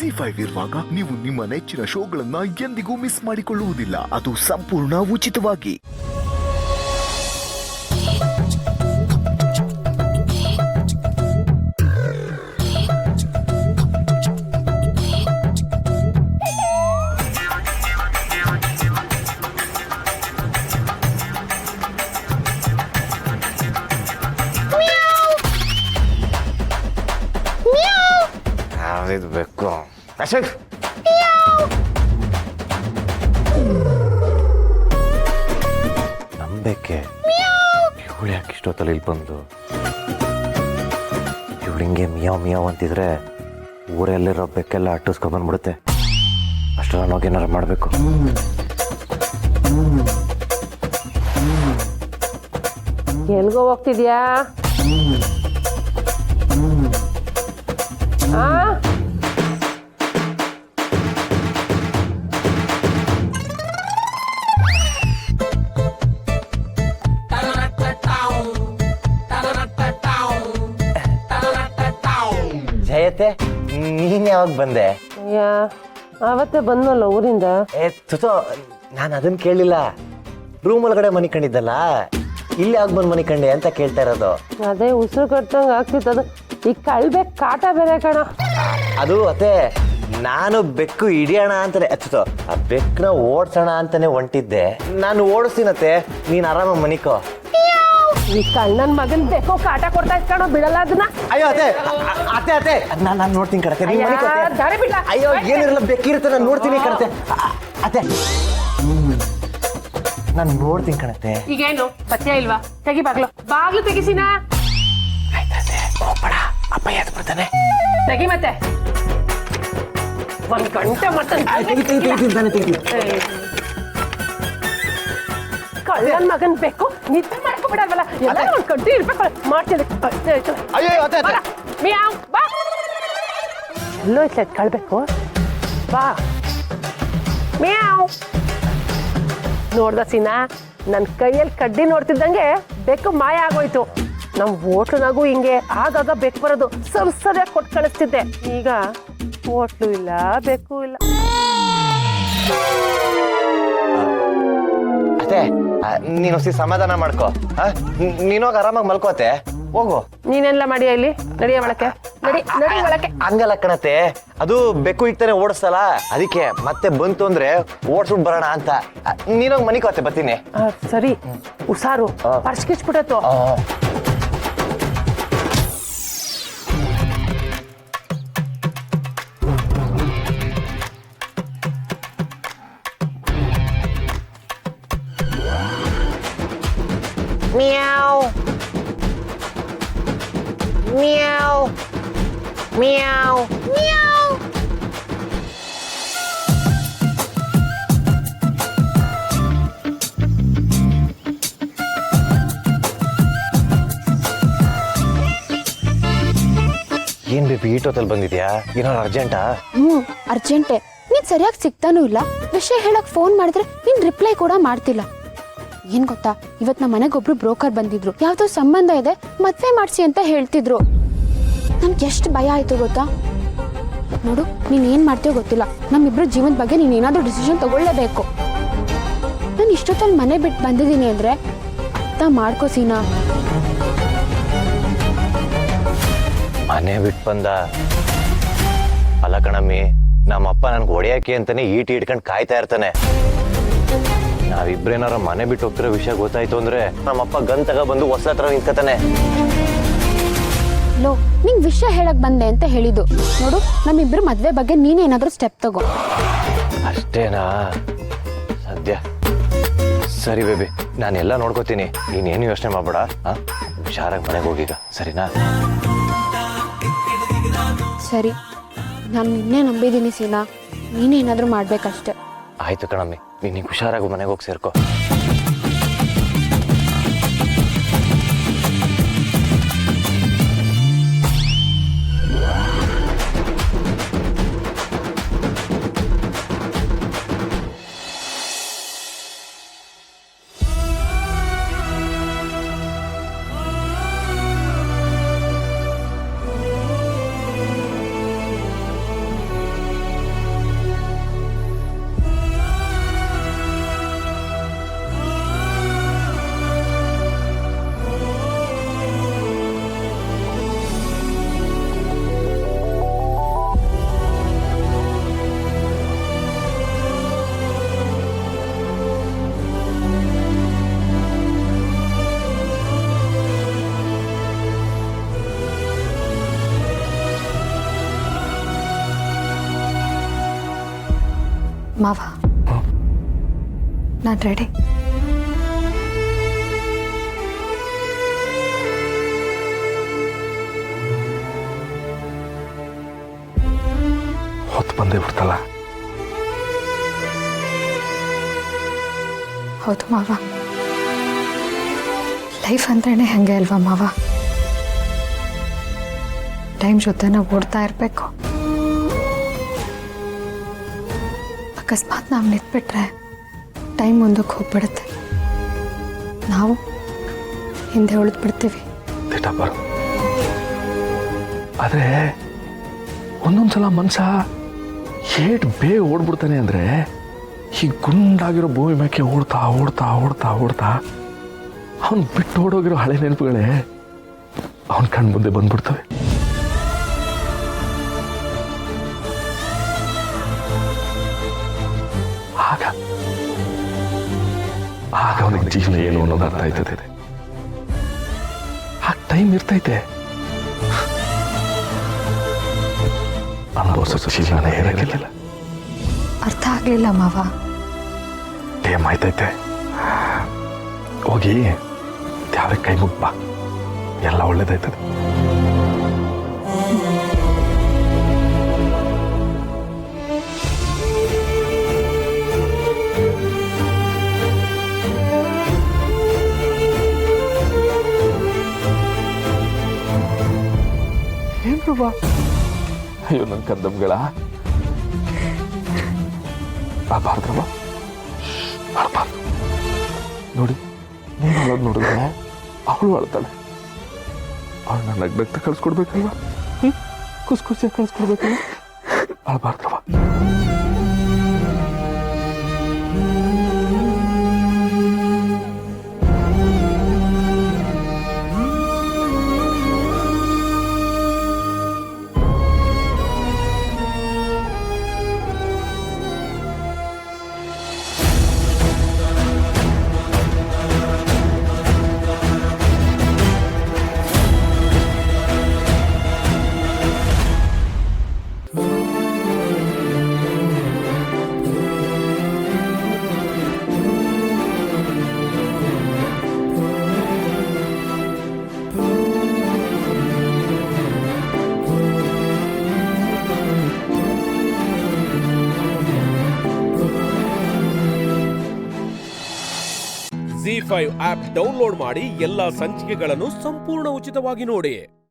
ಜಿ5 ಇರುವಾಗ ನೀವು ನಿಮ್ಮ ನೆಚ್ಚಿನ ಶೋಗಳನ್ನ ಎಂದಿಗೂ ಮಿಸ್ ಮಾಡಿಕೊಳ್ಳುವುದಿಲ್ಲ. ಅದು ಸಂಪೂರ್ಣ ಉಚಿತವಾಗಿ. ಬೇಕು ನಂಬೇಕೆ ಇವಳು ಯಾಕೆ ಇಷ್ಟೊತ್ತಲ್ಲಿ ಇಲ್ಲಿ ಬಂದು ಇವಳಿಂಗೆ ಮಿಯಾವ್ ಮಿಯಾವ್ ಅಂತಿದ್ರೆ ಊರಲ್ಲಿರೋ ಬೆಕ್ಕೆಲ್ಲ ಅಟ್ಟಿಸ್ಕೊಂಡ್ಬಂದ್ಬಿಡುತ್ತೆ. ಅಷ್ಟರ ನಾವೇನಾರು ಮಾಡಬೇಕು. ಎಲ್ಗೋ ಹೋಗ್ತಿದ್ಯಾ? ಜಯತೆ ನೀನ್ ಯಾವಾಗ ಬಂದೆ? ಅವತ್ತೇ ಬಂದ್ನಲ್ಲ ಊರಿಂದ. ತುತೋ ನಾನು ಅದನ್ನ ಕೇಳಲಿಲ್ಲ. ರೂಮ್ ಒಳಗಡೆ ಮನಿ ಕಂಡಿದ್ದಲ್ಲ, ಇಲ್ಲಿ ಯಾವಾಗ ಬಂದು ಮನಿ ಕಂಡೆ ಅಂತ ಕೇಳ್ತಾ ಇರೋದು. ಅದೇ ಉಸಿರು ಕಟ್ಟಂಗ ಆಗ್ತಿತ್ತು. ಈ ಕಳ್ಬೇಕು ಕಾಟ ಬೇರೆ ಕಣ. ಅದು ಅತ್ತೆ ನಾನು ಬೆಕ್ಕು ಹಿಡಿಯೋಣ ಅಂತಾನೆ ಅಚ್ಚೋ ಆ ಬೆಕ್ಕನ ಓಡ್ಸೋಣ ಅಂತಾನೆ ಹೊಂಟಿದ್ದೆ. ನಾನು ಓಡಿಸ್ತೀನತ್ತೆ, ನೀನ್ ಆರಾಮ ಮನಿಕೋ. ಈ ಕಣ್ಣನ್ ಮಗನ್ ಬೇಕೋ ಕಾಟ ಕೊಡ್ತಾ ಇಸ್ಕಣೋ, ಬಿಡಲ್ಲ ಅದನ್ನ. ಅಯ್ಯೋ ಅತ್ತೆ ಅತ್ತೆ ಅತ್ತೆ ನಾನು ನೋಡ್ತೀನಿ ಕಣತೆ. ಅಯ್ಯೋ ಏನಿರಲ್ಲ, ಬೆಕ್ಕಿರುತ್ತೆ, ನಾನು ನೋಡ್ತೀನಿ ಕಣತೆ. ಅತ್ತೆ ನಾನು ನೋಡ್ತೀನಿ ಕಣತೆ. ಈಗೇನು ಪತ್ತೆ ಇಲ್ವಾ? ತೆಗಿ ಬಾಗ್ಲು, ಬಾಗ್ಲು ತೆಗಿಸಿನಾ. ಆಯ್ತತ್ತೆ ಹೋಗ್ಬೇಡ, ಅಪ್ಪ ಎದ್ದು ಬಿಡ್ತಾನೆ. ತೆಗಿ ಮತ್ತೆ. ಒಂದ್ ಗಂಟೆ ಮತ್ತೆ ಕಳ್ಳನ್ ಮಗನ್ ಬೇಕು. ನಿದ್ದೆ ಮಾಡ್ಕೊಬಿಡಲ್ವಲ್ಲ, ಎಲ್ಲ ಒಂದ್ ಕಡ್ಡಿ ಇರ್ಬೇಕು. ಮಾಡ್ತಿದ್ದೆ ಬಾ. ಎಲ್ಲೋ ಇಟ್ಲ ಕಳ್ಬೇಕು. ಬಾ ಮ್ಯಾವ್. ನೋಡ್ದ ಸೀನಾ, ನನ್ ಕೈಯಲ್ಲಿ ಕಡ್ಡಿ ನೋಡ್ತಿದ್ದಂಗೆ ಬೆಕ್ಕು ಮಾಯ ಆಗೋಯ್ತು. ನಮ್ ಹೋಟ್ಲನಾಗೂ ಹಿಂಗೆ ಆಗಾಗ ಬೆಕ್ಕು ಬರೋದು, ಸರಿಯಾಗಿ ಕೊಟ್ಟು ಕಳಿಸ್ತಿದ್ದೆ. ಈಗ ಹೋಟ್ಲು ಇಲ್ಲ, ಬೆಕ್ಕು ಇಲ್ಲ. ಅತ್ತೆ ನೀನು ಸಮಾಧಾನ ಮಾಡ್ಕೋ. ನೀನೋಗ ಆರಾಮಾಗಿ ಮಲ್ಕೋತೆ, ಹೋಗು. ನೀನೆಲ್ಲ ಮಾಡಿಯ ಇಲ್ಲಿ? ನಡಿಯ ಒಳಕ್ಕೆ, ನಡಿ ನಡಿ ಒಳಕ್ಕೆ. ಹಂಗಲ್ಲ ಕಣತೆ, ಅದು ಬೆಕ್ಕು ಇಕ್ತಾನೆ ಓಡಿಸ್ತಲ್ಲ, ಅದಕ್ಕೆ ಮತ್ತೆ ಬಂತು ಅಂದ್ರೆ ಓಡಿಸ್ಬಿಟ್ಟು ಬರೋಣ ಅಂತ. ನೀನೋಗ ಮನಿಕೋತೆ, ಬರ್ತೀನಿ. ಸರಿ ಹುಷಾರು, ಪರ್ಸ್ಕಿಚ್ಬಿಟ್ಟತ್ತು. Meow. Meow. Meow. Meow. ಏನ್ ಬೇಬಿ ಈಟೋತಲ್ಲಿ ಬಂದಿದ್ಯಾ? ಏನಾರು ಅರ್ಜೆಂಟಾ? ಅರ್ಜೆಂಟೆ. ನೀನ್ ಸರಿಯಾಗಿ ಸಿಗ್ತಾನೂ ಇಲ್ಲ. ವಿಷಯ ಹೇಳಕ್ ಫೋನ್ ಮಾಡಿದ್ರೆ ನೀನ್ ರಿಪ್ಲೈ ಕೂಡ ಮಾಡ್ತಿಲ್ಲ. ಏನ್ ಗೊತ್ತಾ, ಇವತ್ ನಮ್ಮ ಮನೆಗೊಬ್ರು ಬ್ರೋಕರ್ ಬಂದಿದ್ರು. ಯಾವ್ದೋ ಸಂಬಂಧ ಇದೆ, ಮದ್ವೆ ಮಾಡ್ಸಿ ಅಂತ ಹೇಳ್ತಿದ್ರು. ನನ್ಗೆ ಎಷ್ಟು ಭಯ ಆಯ್ತು ಗೊತ್ತಾ. ನೋಡು, ನೀನ್ ಏನ್ ಮಾಡ್ತೀಯೋ ಗೊತ್ತಿಲ್ಲ, ನಮ್ಮಿಬ್ರು ಜೀವನದ ಬಗ್ಗೆ ನೀನ್ ಏನಾದ್ರೂ ಡಿಸಿಷನ್ ತಗೊಳ್ಳೇಬೇಕು. ನಾನು ಇಷ್ಟೊತ್ತಲ್ಲಿ ಮನೆ ಬಿಟ್ಟು ಬಂದಿದ್ದೀನಿ ಅಂದ್ರೆ ಅರ್ಥ ಮಾಡ್ಕೋ ಸೀನಾ. ಮನೆ ಬಿಟ್ಟು ಬಂದ ಅಲ್ಲ ಕಣಮ್ಮಿ, ನಮ್ಮಪ್ಪ ನನ್ಗೆ ಹೊಡೆಯಕ್ಕೆ ಅಂತಾನೆ ಈಟಿ ಇಟ್ಕೊಂಡು ಕಾಯ್ತಾ ಇರ್ತಾನೆ. ನಾವಿಬ್ರೇನಾರ ಮನೆ ಬಿಟ್ಟು ಹೋಗ್ತಿರೋ ವಿಷಯ ಗೊತ್ತಾಯ್ತು ಅಂದ್ರೆ ನಮ್ಮಪ್ಪ ಗನ್ ತಗ ಬಂದು ಹೊಸ ಹತ್ರ ನಿಂತ್ಕತಾನೆ. ಲೋ, ನಿಂಗ್ ವಿಷಯ ಹೇಳಕ್ ಬಂದೆ ಅಂತ ಹೇಳಿದ್ದು. ನೋಡು, ನಮ್ಮಿಬ್ರು ಮದ್ವೆ ಬಗ್ಗೆ ನೀನೇನಾದ್ರೂ ಸ್ಟೆಪ್ ತಗೋ. ಅಷ್ಟೇನಾ ಸದ್ಯ? ಸರಿ ಬೇಬಿ, ನಾನೆಲ್ಲ ನೋಡ್ಕೋತೀನಿ, ನೀನೇನು ಯೋಚನೆ ಮಾಡ್ಬೇಡ. ಹುಷಾರಾಗಿ ಮನೆಗೆ ಹೋಗೀಗ, ಸರಿನಾ? ಸರಿ, ನಾನು ನಿನ್ನೆ ನಂಬಿದ್ದೀನಿ ಸೀನಾ, ನೀನೇನಾದ್ರೂ ಮಾಡ್ಬೇಕಷ್ಟೆ. ಆಯ್ತು ಕಣಮ್ಮಿ, ನೀನು ಹುಷಾರಾಗಿ ಮನೆಗೆ ಹೋಗಿ ಸೇರ್ಕೋ. ಮಾವ ನಾನು ರೆಡಿ. ಹೊತ್ತು ಬಂದೇ ಬಿಡ್ತಲ್ಲ. ಹೌದು ಮಾವ, ಲೈಫ್ ಅಂದ್ರೇನೆ ಹಂಗೆ ಅಲ್ವಾ ಮಾವ, ಟೈಮ್ ಜೊತೆ ನಾವು ಓಡ್ತಾ ಇರಬೇಕು. ಅಕಸ್ಮಾತ್ ನಾವು ನಿಂತ್ಬಿಟ್ರೆ ಟೈಮ್ ಮುಂದಕ್ಕೆ ಹೋಗ್ಬಿಡುತ್ತೆ, ನಾವು ಹಿಂದೆ ಉಳಿದು ಬಿಡ್ತೀವಿ. ಆದರೆ ಒಂದೊಂದ್ಸಲ ಮನ್ಸ ಏಟ್ ಬೇಗ ಓಡ್ಬಿಡ್ತಾನೆ ಅಂದರೆ ಈ ಗುಂಡಾಗಿರೋ ಭೂಮಿ ಮೇಕೆ ಓಡ್ತಾ ಓಡ್ತಾ ಓಡ್ತಾ ಓಡ್ತಾ ಅವನು ಬಿಟ್ಟು ಓಡೋಗಿರೋ ಹಳೆ ನೆನಪುಗಳೇ ಅವನ ಕಣ್ಣು ಮುಂದೆ ಬಂದ್ಬಿಡ್ತವೆ. ಆಗ ಆಗ ಅವನಿಗೆ ಜೀವನ ಏನು ಅನ್ನೋದು ಅರ್ಥ ಆಯ್ತದೆ. ಆ ಟೈಮ್ ಇರ್ತೈತೆ, ಅನುಭವಿಸೋ ಜೀವನ ಇರಲಿಲ್ಲ. ಅರ್ಥ ಆಗಲಿಲ್ಲ ಮಾವ. ಟೈಮ್ ಆಯ್ತೈತೆ, ಹೋಗಿ ಯಾವ ಕೈ ಮುಗ್ಬಾ, ಎಲ್ಲ ಒಳ್ಳೇದಾಯ್ತದೆ. ಏನ್ ರೂಪ? ಅಯ್ಯೋ ನನ್ನ ಕಂದಮ್ಗಳ ಅಳಬಾರ್ದ್ರವ, ಅಳಬಾರ್ದು. ನೋಡಿ, ನೀನು ಅಳೋದು ನೋಡಿದ್ರೆ ಅವಳು ಅಳ್ತಾಳೆ. ಅವಳು ನನ್ನ ನಗ್ನಗ್ತ ಕಳ್ಸ್ಕೊಡ್ಬೇಕಲ್ವ, ಖುಷಿ ಖುಷಿಯಾಗಿ ಕಳ್ಸ್ಕೊಡ್ಬೇಕಲ್ವ, ಅಳಬಾರ್ದ್ರವ. ZEE5 ಆಪ್ ಡೌನ್ಲೋಡ್ ಮಾಡಿ ಎಲ್ಲಾ ಸಂಚಿಕೆಗಳನ್ನು ಸಂಪೂರ್ಣ ಉಚಿತವಾಗಿ ನೋಡಿ.